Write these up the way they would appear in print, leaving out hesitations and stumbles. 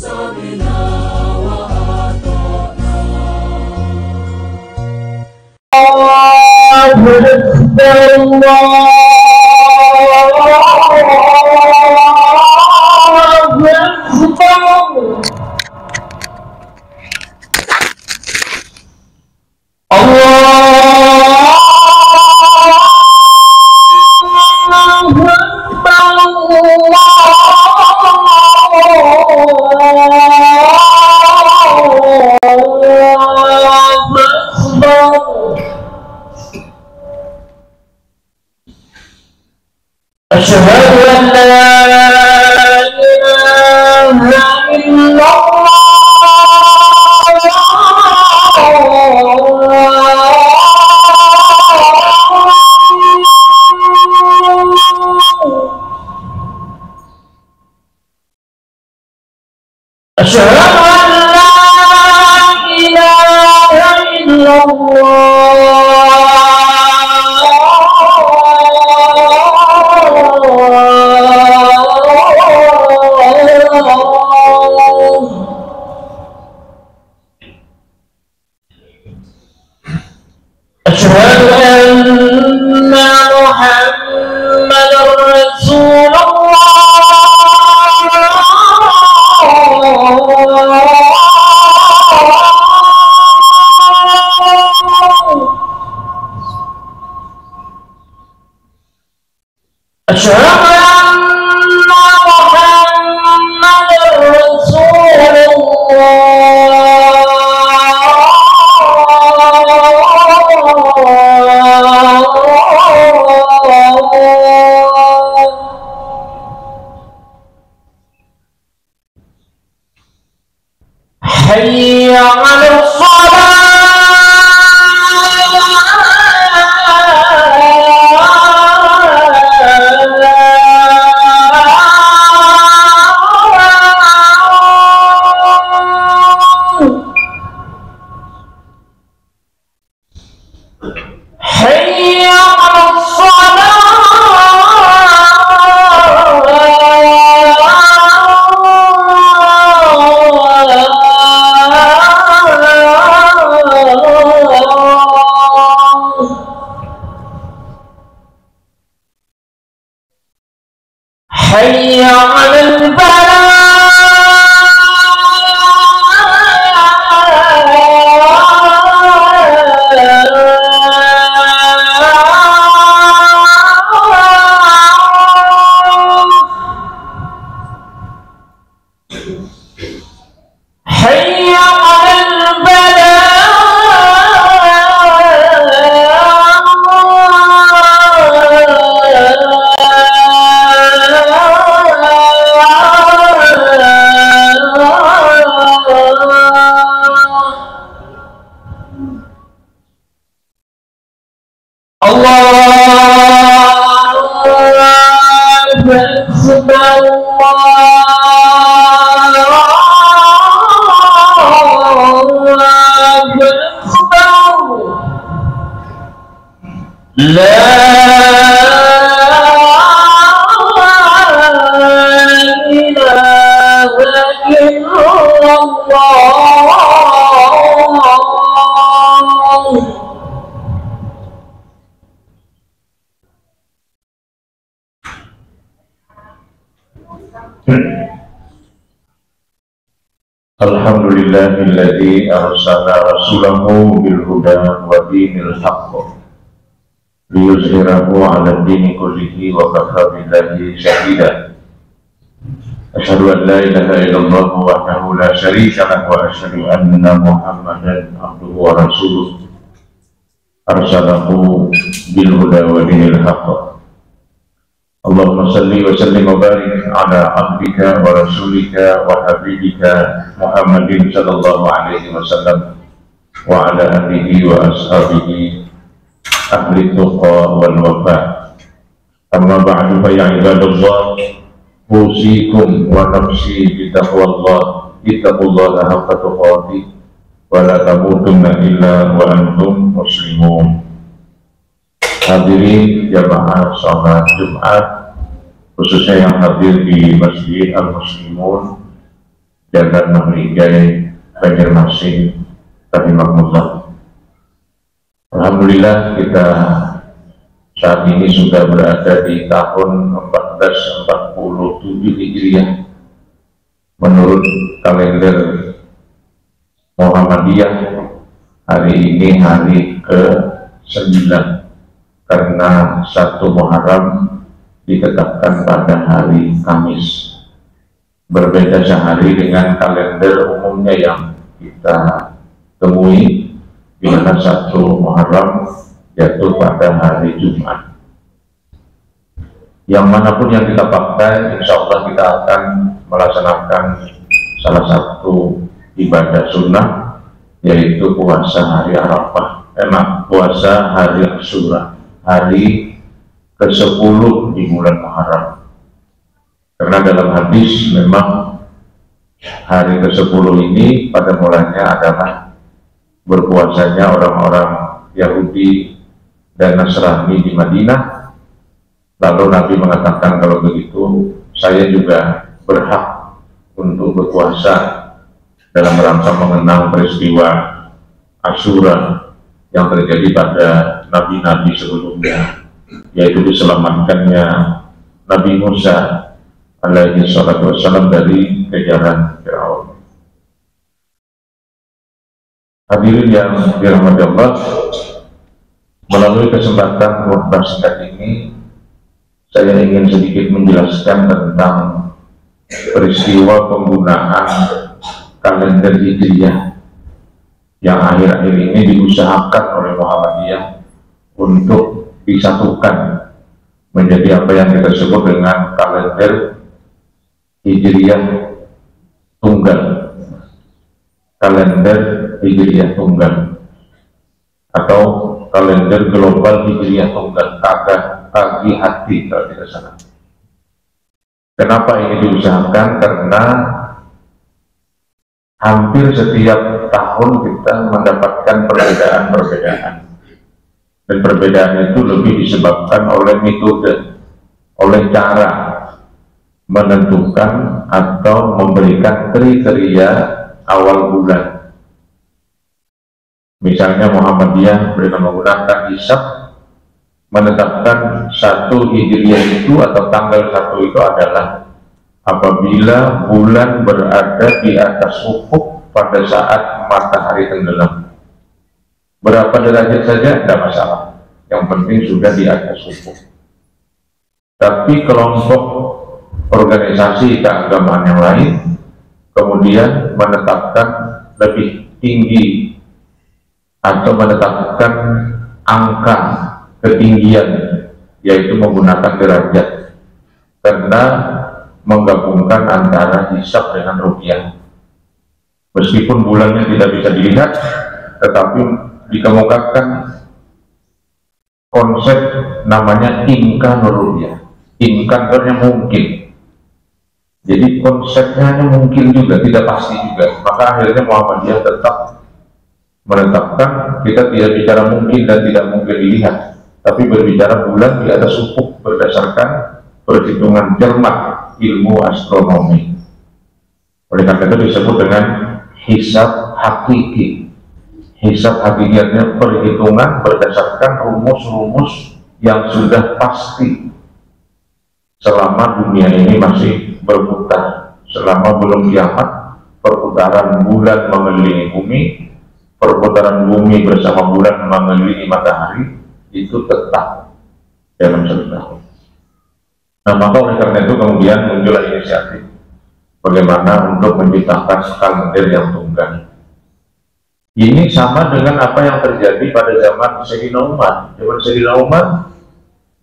سمعنا وأطعنا. الله أكبر أشهد أن لا إله إلا أشهد أن لا إله إلا أشهد أن محمدا رسول أشهد أن محمدا رسول حي على الصلاة. حي على حي على الفلاح. حي على Alhamdulillahilladzi arsala rasulahu bil huda wa dinil haqq liyuzhirahu 'ala ad-dini kullihi wa kafa billahi shahida. Asyhadu an la ilaha illallah wahdahu la syarika lahu wa asyhadu anna Muhammadan abduhu wa rasuluh arsalahu bil huda wa dinil haqq. Allahumma salli wa sallim wa barik ala abdika wa rasulika wa habibika Muhammadin sallallahu alaihi wasallam wa ala alihi wa ashabihi ahli tuqa wal wafa. Amma ba'du, fa ya ibadallah, usikum wa nafsi bi taqwallah, ittaqullaha haqqa tuqatih wa la tamutunna illa wa antum muslimun. Hadirin jamaah salat Jumat, khususnya yang hadir di Masjid Al-Muslimun Jalan Mahligai Banjarmasin rahimahullah. Alhamdulillah kita saat ini sudah berada di tahun 1447 Hijriah menurut kalender Muhammadiyah. Hari ini hari ke-9 karena 1 Muharram ditetapkan pada hari Kamis, berbeda sehari dengan kalender umumnya yang kita temui, di mana 1 Muharram jatuh pada hari Jumat. Yang manapun yang kita pakai, insya Allah kita akan melaksanakan salah satu ibadah sunnah, yaitu puasa hari Arafah, puasa hari Asyura, hari ke-10 di bulan Muharram. Karena dalam hadis memang hari ke-10 ini pada mulanya adalah berpuasanya orang-orang Yahudi dan Nasrani di Madinah. Lalu Nabi mengatakan, kalau begitu saya juga berhak untuk berpuasa dalam rangka mengenang peristiwa Asyura yang terjadi pada nabi-nabi sebelumnya, yaitu diselamatkannya Nabi Musa alaihi salatu wassalam dari kejaran Firaun. Hadirin yang dirahmati Allah, melalui kesempatan khutbah singkat ini saya ingin sedikit menjelaskan tentang peristiwa penggunaan kalender Hijriah yang akhir-akhir ini diusahakan oleh Muhammadiyah untuk disatukan menjadi apa yang kita sebut dengan kalender Hijriah Tunggal. Kalender Hijriah Tunggal atau kalender global Hijriah Tunggal, kaki hati kalau tidak salah. Kenapa ini diusahakan? Karena hampir setiap tahun kita mendapatkan perbedaan-perbedaan, dan perbedaan itu lebih disebabkan oleh metode, oleh cara menentukan atau memberikan kriteria awal bulan. Misalnya Muhammadiyah dengan menggunakan hisab menetapkan 1 Hijriah itu atau tanggal 1 itu adalah apabila bulan berada di atas ufuk pada saat matahari tenggelam. Berapa derajat saja tidak masalah, yang penting sudah di atas ufuk. Tapi kelompok organisasi keagamaan yang lain kemudian menetapkan lebih tinggi atau menetapkan angka ketinggian, yaitu menggunakan derajat, karena menggabungkan antara hisab dengan ruqyah. Meskipun bulannya tidak bisa dilihat, tetapi dikemukakan konsep namanya imkan ruqyah. Imkan artinya mungkin. Jadi konsepnya hanya mungkin juga, tidak pasti juga. Maka akhirnya Muhammadiyah tetap menetapkan kita tidak bicara mungkin dan tidak mungkin dilihat, tapi berbicara bulan di atas ufuk berdasarkan perhitungan cermat ilmu astronomi. Oleh karena itu disebut dengan hisab hakiki. Hisab hakikatnya perhitungan berdasarkan rumus-rumus yang sudah pasti selama dunia ini masih berputar. Selama belum kiamat, perputaran bulan mengelilingi bumi, perputaran bumi bersama bulan mengelilingi matahari itu tetap dalam 1 tahun. Nah, maka oleh karena itu kemudian muncullah inisiatif bagaimana untuk menciptakan kalender yang tunggal. Ini sama dengan apa yang terjadi pada zaman Sayyidina Umar. Zaman Sayyidina Umar,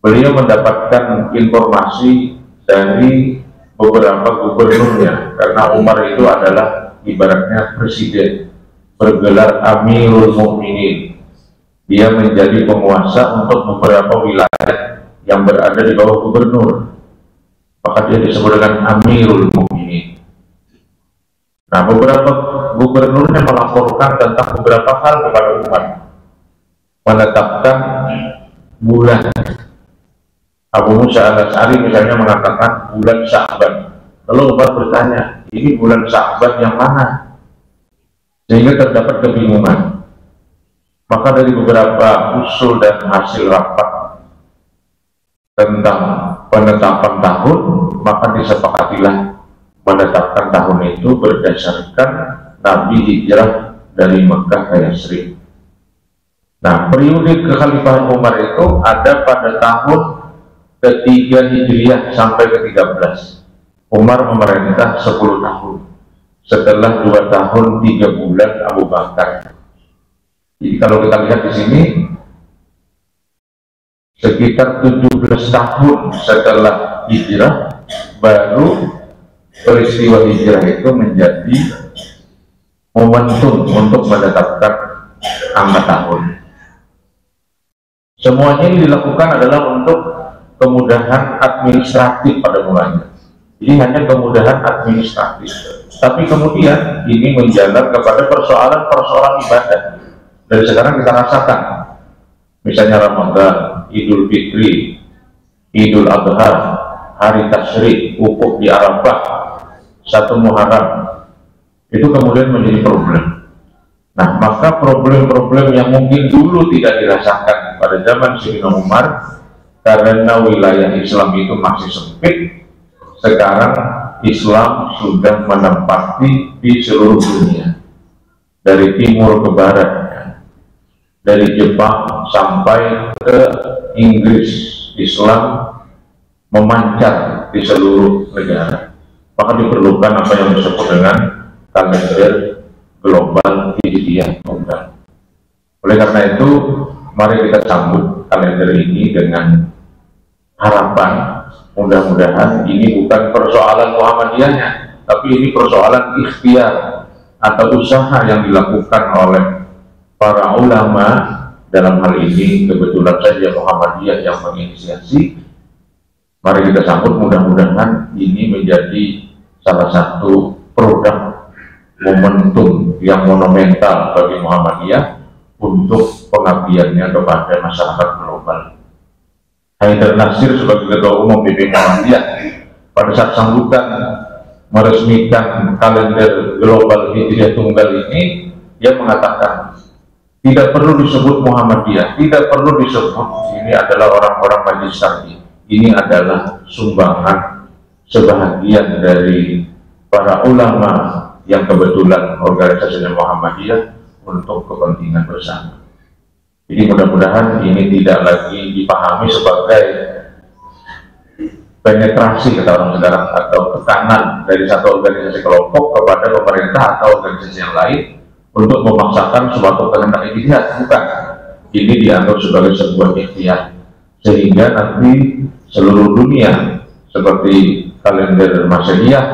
beliau mendapatkan informasi dari beberapa gubernurnya, karena Umar itu adalah ibaratnya presiden, bergelar Amirul Mukminin. Dia menjadi penguasa untuk beberapa wilayah yang berada di bawah gubernur, maka dia disebut dengan Amirul Mukminin. Nah, beberapa gubernurnya melaporkan tentang beberapa hal kepada Umar, menetapkan bulan. Abu Musa al-Asy'ari misalnya mengatakan bulan Sya'ban, Lalu Umar bertanya, ini bulan Sya'ban yang mana? Sehingga terdapat kebingungan. Maka dari beberapa usul dan hasil rapat tentang penetapan tahun, maka disepakatilah menetapkan tahun itu berdasarkan Nabi hijrah dari Mekah ke Yatsrib. Nah, periode kekhalifahan Umar itu ada pada tahun ketiga Hijriah sampai ke-13. Umar memerintah 10 tahun. Setelah 2 tahun 3 bulan Abu Bakar. Jadi kalau kita lihat di sini, sekitar 17 tahun setelah hijrah, baru peristiwa hijrah itu menjadi momentum untuk menetapkan angka tahun. Semuanya ini dilakukan adalah untuk kemudahan administratif pada mulanya. Ini hanya kemudahan administratif. Tapi kemudian ini menjalar kepada persoalan-persoalan ibadah. Dari sekarang kita rasakan, misalnya Ramadan, Idul Fitri, Idul Adha, Hari Tasyrik, wukuf di Arafah, 1 Muharram, itu kemudian menjadi problem. Nah, maka problem-problem yang mungkin dulu tidak dirasakan pada zaman Sayyidina Umar, karena wilayah Islam itu masih sempit, sekarang Islam sudah menempati di seluruh dunia, dari timur ke barat, dari Jepang sampai ke Inggris. Islam memancar di seluruh negara. Maka diperlukan apa yang disebut dengan kalender global hijriah tunggal. Oleh karena itu, mari kita sambut kalender ini dengan harapan mudah-mudahan ini bukan persoalan Muhammadiyahnya, tapi ini persoalan ikhtiar atau usaha yang dilakukan oleh para ulama. Dalam hal ini kebetulan saja Muhammadiyah yang menginisiasi. Mari kita sambut, mudah-mudahan ini menjadi salah satu produk momentum yang monumental bagi Muhammadiyah untuk pengabdiannya kepada masyarakat global. Haidar Nasir sebagai Ketua Umum PP Muhammadiyah pada saat sambutan meresmikan kalender global hijriah tunggal ini, dia mengatakan tidak perlu disebut Muhammadiyah, tidak perlu disebut ini adalah orang-orang Majelis Syar'i. Ini adalah sumbangan sebahagian dari para ulama yang kebetulan organisasinya Muhammadiyah untuk kepentingan bersama. Jadi mudah-mudahan ini tidak lagi dipahami sebagai penetrasi kata orang sekarang atau tekanan dari satu organisasi kelompok kepada pemerintah atau organisasi yang lain untuk memaksakan suatu kehendak ijtihad. Bukan. Ini dianggap sebagai sebuah ikhtiar, sehingga nanti seluruh dunia seperti kalender Masehiah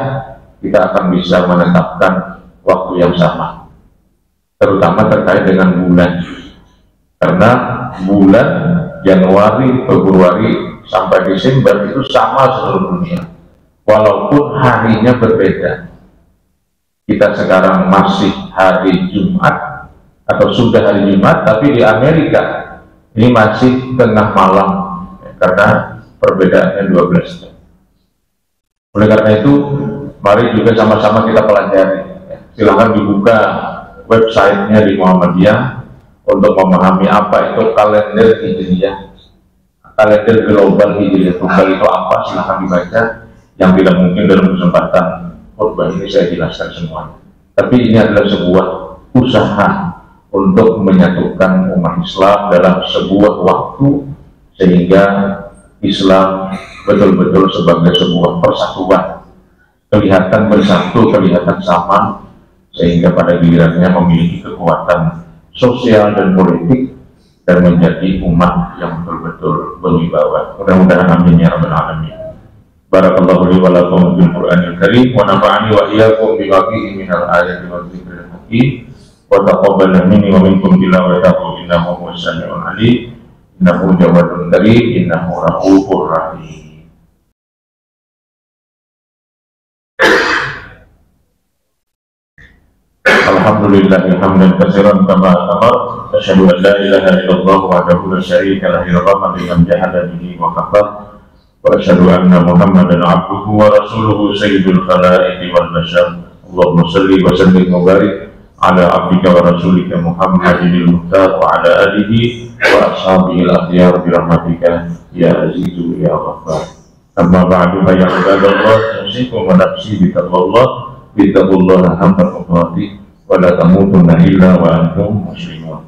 kita akan bisa menetapkan waktu yang sama, terutama terkait dengan bulan, karena bulan Januari, Februari sampai Desember itu sama seluruh dunia, walaupun harinya berbeda. Kita sekarang masih hari Jumat atau sudah hari Jumat, tapi di Amerika ini masih tengah malam karena perbedaannya 12 jam. Oleh karena itu, mari juga sama-sama kita pelajari. Silahkan dibuka websitenya di Muhammadiyah untuk memahami apa itu kalender hijriah, kalender global hijriah tunggal itu apa. Silahkan dibaca. Yang tidak mungkin dalam kesempatan khutbah ini saya jelaskan semuanya. Tapi ini adalah sebuah usaha untuk menyatukan umat Islam dalam sebuah waktu, sehingga Islam betul-betul sebagai sebuah persatuan, kelihatan bersatu, kelihatan sama, sehingga pada gilirannya memiliki kekuatan sosial dan politik dan menjadi umat yang betul-betul berwibawa. Mudah-mudahan amin ya rabbal alamin. Barakallahu li wa lakum bil Qur'anil Karim wa nafa'ani wa iyyakum bima fihi minal ayati wa dzikril hakim wa taqabbal minni wa minkum tilawatahu innahu huwas samiul alim innahu jawadun karim innahu rahufur rahim. Alhamdulillah hamdan katsiran kama amar, asyhadu an la ilaha illallah wahdahu la syarika lahu liman jahada bihi wa kafar, وأشهد أن محمدا عبده ورسوله سيد الخلائق والبشر. اللهم صل وسلم وبارك على عبدك ورسولك محمد المختار وعلى آله وأصحابه الأخيار برحمتك يا عزيز يا غفار. أما بعد فيا عباد الله أوصيكم ونفسي بتقوى الله حق تقاته ولا تموتن إلا وأنتم مسلمون.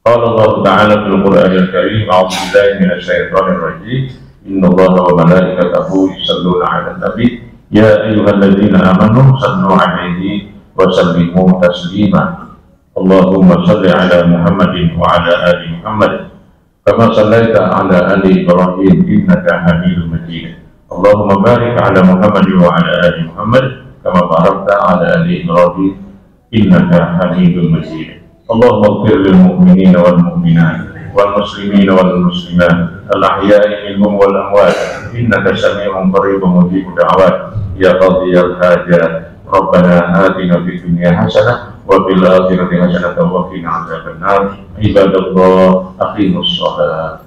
قال الله تعالى في القرآن الكريم: أعوذ بالله من الشيطان الرجيم. إن الله وملائكته يصلون على النبي يا أيها الذين آمنوا صلوا عليه وسلموا تسليما. اللهم صل على محمد وعلى آل محمد كما صليت على آل إبراهيم إنك حميد مجيد. اللهم بارك على محمد وعلى آل محمد كما باركت على آل إبراهيم إنك حميد مجيد. اللهم اغفر للمؤمنين والمؤمنات والمسلمين والمسلمات الأحياء منهم والأموات إنك سميع قريب مجيب دعوات يا قاضي الحاجات. ربنا آتنا في الدنيا حسنة وفي الآخرة حسنة وقنا عذاب النار. عباد الله أقيموا الصلاة.